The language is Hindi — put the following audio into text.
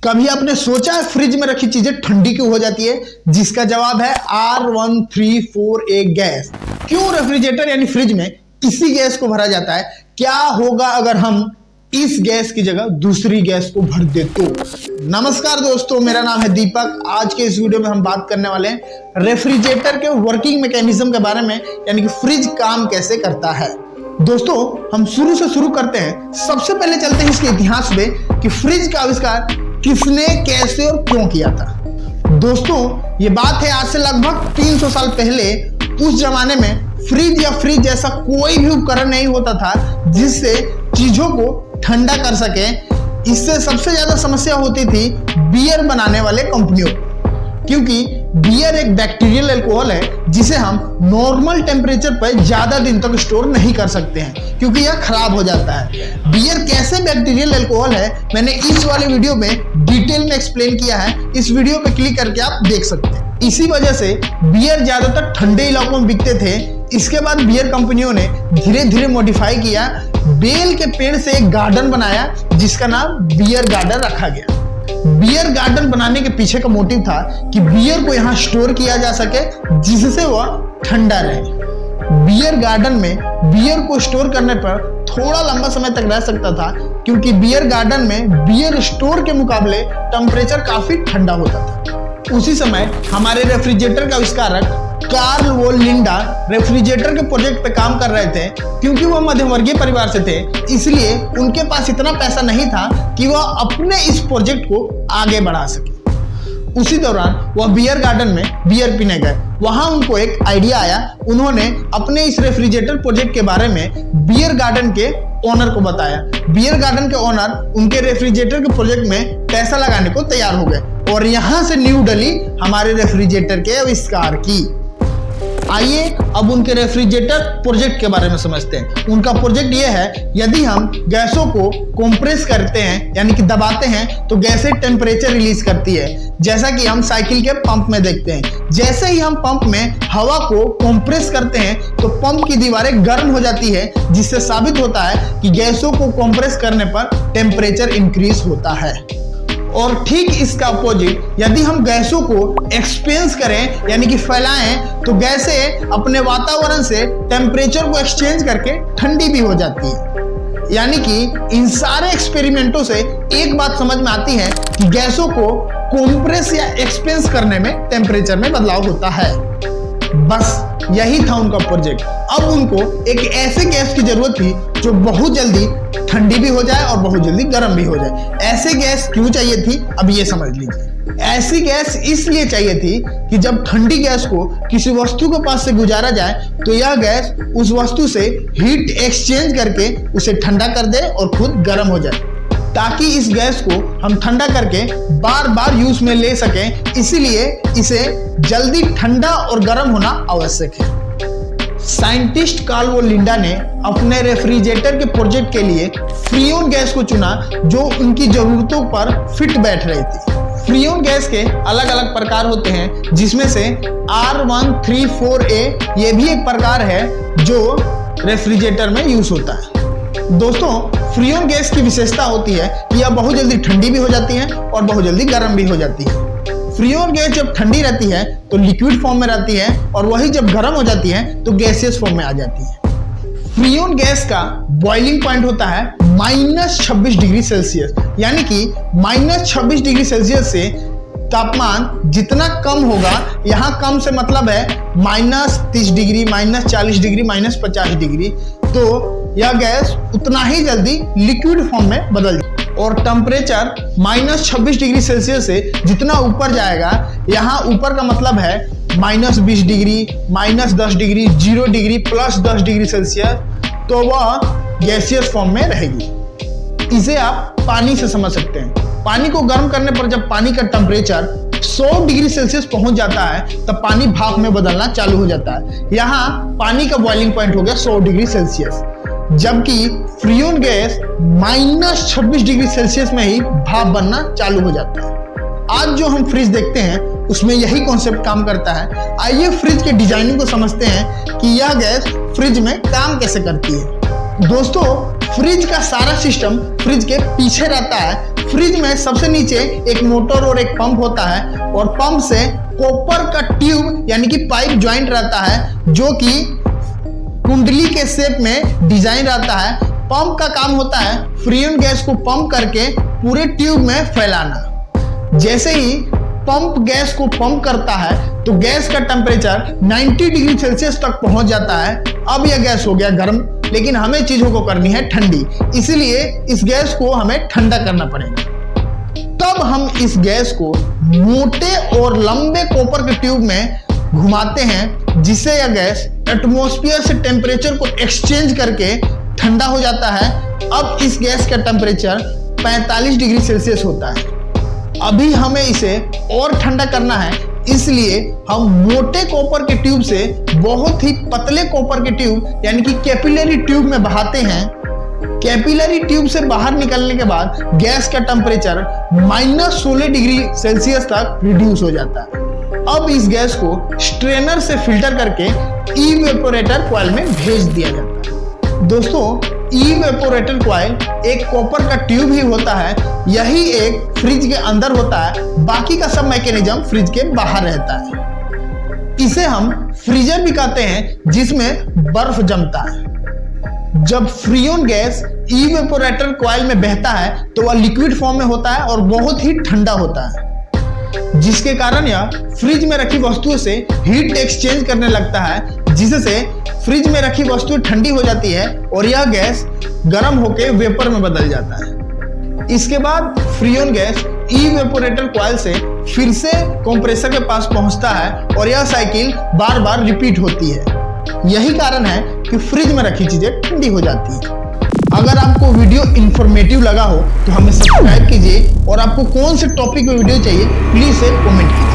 कभी आपने सोचा है फ्रिज में रखी चीजें ठंडी क्यों हो जाती है? जिसका जवाब है R134a गैस। क्यों रेफ्रिजरेटर यानी फ्रिज में इसी गैस को भरा जाता है? क्या होगा अगर हम इस गैस की जगह दूसरी गैस को भर दे तो? नमस्कार दोस्तों, मेरा नाम है दीपक। आज के इस वीडियो में हम बात करने वाले हैं रेफ्रिजरेटर के वर्किंग मैकेनिज्म के बारे में, यानी कि फ्रिज काम कैसे करता है। दोस्तों, हम शुरू से शुरू करते हैं। सबसे पहले चलते हैं इसके इतिहास में कि फ्रिज का आविष्कार किसने, कैसे और क्यों किया था। दोस्तों, ये बात है आज से लगभग 300 साल पहले। उस जमाने में फ्रिज या फ्रिज जैसा कोई भी उपकरण नहीं होता था जिससे चीजों को ठंडा कर सके। इससे सबसे ज्यादा समस्या होती थी बियर बनाने वाले कंपनियों को, क्योंकि बियर एक बैक्टीरियल अल्कोहल है जिसे हम नॉर्मल टेम्परेचर पर ज्यादा दिन तक स्टोर नहीं कर सकते हैं, क्योंकि यह खराब हो जाता है। बियर कैसे बैक्टीरियल अल्कोहल है, मैंने इस वाले वीडियो में डिटेल में एक्सप्लेन किया है। इस वीडियो पे क्लिक करके आप देख सकते हैं। इसी वजह से बियर ज्यादातर ठंडे इलाकों में बिकते थे। इसके बाद बियर कंपनियों ने धीरे धीरे मॉडिफाई किया। बेल के पेड़ से एक गार्डन बनाया जिसका नाम बियर गार्डन रखा गया। बियर गार्डन बनाने के पीछे का मोटिव था कि बियर को यहाँ स्टोर किया जा सके जिससे वह ठंडा रहे। बियर गार्डन में बियर को स्टोर करने पर थोड़ा लंबा समय तक रह सकता था, क्योंकि बियर गार्डन में बियर स्टोर के मुकाबले टेम्परेचर काफी ठंडा होता था। उसी समय हमारे रेफ्रिजरेटर का आविष्कारक कार्ल वॉन लिंडा रेफ्रिजरेटर के प्रोजेक्ट पे काम कर रहे थे। क्योंकि वह मध्यवर्गीय परिवार से थे, इसलिए उनके पास इतना पैसा नहीं था कि वह अपने इस प्रोजेक्ट को आगे बढ़ा सके। उसी दौरान वह बियर गार्डन में बियर पीने गए। वहां उनको एक आइडिया आया। उन्होंने अपने इस रेफ्रिजरेटर प्रोजेक्ट के बारे में बियर गार्डन के ओनर को बताया। बियर गार्डन के ओनर उनके रेफ्रिजरेटर के प्रोजेक्ट में पैसा लगाने को तैयार हो गए और यहां से न्यू डली हमारे रेफ्रिजरेटर के आविष्कार की। आइए अब उनके रेफ्रिजरेटर प्रोजेक्ट के बारे में समझते हैं। उनका प्रोजेक्ट यह है, यदि हम गैसों को कंप्रेस करते हैं यानी कि दबाते हैं तो गैसें टेम्परेचर रिलीज करती है, जैसा कि हम साइकिल के पंप में देखते हैं। जैसे ही हम पंप में हवा को कंप्रेस करते हैं तो पंप की दीवारें गर्म हो जाती है, जिससे साबित होता है कि गैसों को कंप्रेस करने पर टेम्परेचर इंक्रीज होता है। और ठीक इसका अपोजिट, यदि हम गैसों को एक्सपेंस करें यानी कि फैलाएं तो गैसें अपने वातावरण से टेम्परेचर को एक्सचेंज करके ठंडी भी हो जाती है। यानी कि इन सारे एक्सपेरिमेंटों से एक बात समझ में आती है कि गैसों को कंप्रेस या एक्सपेंस करने में टेम्परेचर में बदलाव होता है। बस यही था उनका प्रोजेक्ट। अब उनको एक ऐसे गैस की जरूरत थी जो बहुत जल्दी ठंडी भी हो जाए और बहुत जल्दी गर्म भी हो जाए। ऐसे गैस क्यों चाहिए थी, अब ये समझ लीजिए। ऐसी गैस इसलिए चाहिए थी कि जब ठंडी गैस को किसी वस्तु के पास से गुजारा जाए तो यह गैस उस वस्तु से हीट एक्सचेंज करके उसे ठंडा कर दे और खुद गर्म हो जाए, ताकि इस गैस को हम ठंडा करके बार बार यूज में ले सकें। इसीलिए इसे जल्दी ठंडा और गर्म होना आवश्यक है। साइंटिस्ट कार्ल वॉन लिंडा ने अपने रेफ्रिजरेटर के प्रोजेक्ट के लिए फ्रीऑन गैस को चुना, जो उनकी जरूरतों पर फिट बैठ रही थी। फ्रीऑन गैस के अलग अलग प्रकार होते हैं, जिसमें से R134a ये भी एक प्रकार है जो रेफ्रिजरेटर में यूज होता है। दोस्तों, फ्रीऑन गैस की विशेषता होती है कि यह बहुत जल्दी ठंडी भी हो जाती है और बहुत जल्दी गर्म भी हो जाती है। फ्रीऑन गैस जब ठंडी रहती है तो लिक्विड फॉर्म में रहती है, और वही जब गर्म हो जाती है तो गैसियस फॉर्म में आ जाती है। फ्रीऑन गैस का बॉइलिंग पॉइंट होता है -26 डिग्री सेल्सियस, यानी कि -26 डिग्री सेल्सियस से तापमान जितना कम होगा, यहाँ कम से मतलब है -30 डिग्री, -40 डिग्री, -50 डिग्री, तो यह गैस उतना ही जल्दी लिक्विड फॉर्म में बदल जाएगी। और टेम्परेचर -26 डिग्री सेल्सियस से जितना ऊपर जाएगा, यहाँ ऊपर का मतलब है -20 degree, -10 degree, 0 degree, +10 degree Celsius, तो वह गैसियस फॉर्म में रहेगी। इसे आप पानी से समझ सकते हैं। पानी को गर्म करने पर जब पानी का टेम्परेचर 100 डिग्री सेल्सियस पहुंच जाता है तब पानी भाप में बदलना चालू हो जाता है। यहाँ पानी का बॉइलिंग पॉइंट हो गया 100 डिग्री सेल्सियस, जबकि फ्रीऑन गैस -26 डिग्री सेल्सियस में ही भाप बनना चालू हो जाता है। आज जो हम फ्रिज देखते हैं उसमें यही कॉन्सेप्ट काम करता है। आइए फ्रिज के डिजाइनिंग को समझते हैं कि यह गैस फ्रिज में काम कैसे करती है। दोस्तों, फ्रिज का सारा सिस्टम फ्रिज के पीछे रहता है। फ्रिज में सबसे नीचे एक मोटर और एक पंप होता है और पंप से कॉपर का ट्यूब यानी कि पाइप ज्वाइंट रहता है जो कि कुंडली के शेप में डिजाइन रहता है। पंप का काम होता है फ्रीजन गैस को पंप करके पूरे ट्यूब में फैलाना। जैसे ही पंप गैस को पंप करता है तो गैस का टेम्परेचर 90 डिग्री सेल्सियस तक पहुंच जाता है। अब यह गैस हो गया गर्म, लेकिन हमें चीजों को करनी है ठंडी, इसलिए इस गैस को हमें ठंडा करना पड़ेगा। तब हम इस गैस को मोटे और लंबे कॉपर के ट्यूब में घुमाते हैं, जिससे यह गैस एटमॉस्फेयर से टेम्परेचर को एक्सचेंज करके ठंडा हो जाता है। अब इस गैस का टेम्परेचर 45 डिग्री सेल्सियस होता है। अभी हमें इसे और ठंडा करना है, इसलिए हम मोटे कॉपर के ट्यूब से बहुत ही पतले कॉपर के ट्यूब यानी कि कैपिलरी ट्यूब में बहाते हैं। कैपिलरी ट्यूब से बाहर निकलने के बाद गैस का टेम्परेचर -16 डिग्री सेल्सियस तक रिड्यूस हो जाता है। अब इस गैस को स्ट्रेनर से फिल्टर करके इवेपोरेटर कॉइल में भेज दिया जाता है। दोस्तों, इवेपोरेटर कॉइल एक कॉपर का ट्यूब ही होता है। यही एक फ्रिज के अंदर होता है, बाकी का सब मैकेनिज्म फ्रिज के बाहर रहता है। इसे हम फ्रीजर भी कहते हैं, जिसमें बर्फ जमता है। जब फ्रीजन गैस इवेपोरेटर कॉइल में बहता है तो वह लिक्विड फॉर्म में होता है और बहुत ही ठंडा होता है, जिसके कारण यह फ्रिज में रखी वस्तुओं से हीट एक्सचेंज करने लगता है, जिससे फ्रिज में रखी वस्तु ठंडी हो जाती है और यह गैस गर्म होकर वेपर में बदल जाता है। इसके बाद फ्रीजन गैस इवेपोरेटर कॉइल से फिर से कंप्रेसर के पास पहुंचता है और यह साइकिल बार बार रिपीट होती है। यही कारण है कि फ्रिज में रखी चीजें ठंडी हो जाती है। अगर आपको वीडियो इंफॉर्मेटिव लगा हो तो हमें सब्सक्राइब कीजिए और आपको कौन से टॉपिक में वीडियो चाहिए प्लीज से कमेंट कीजिए।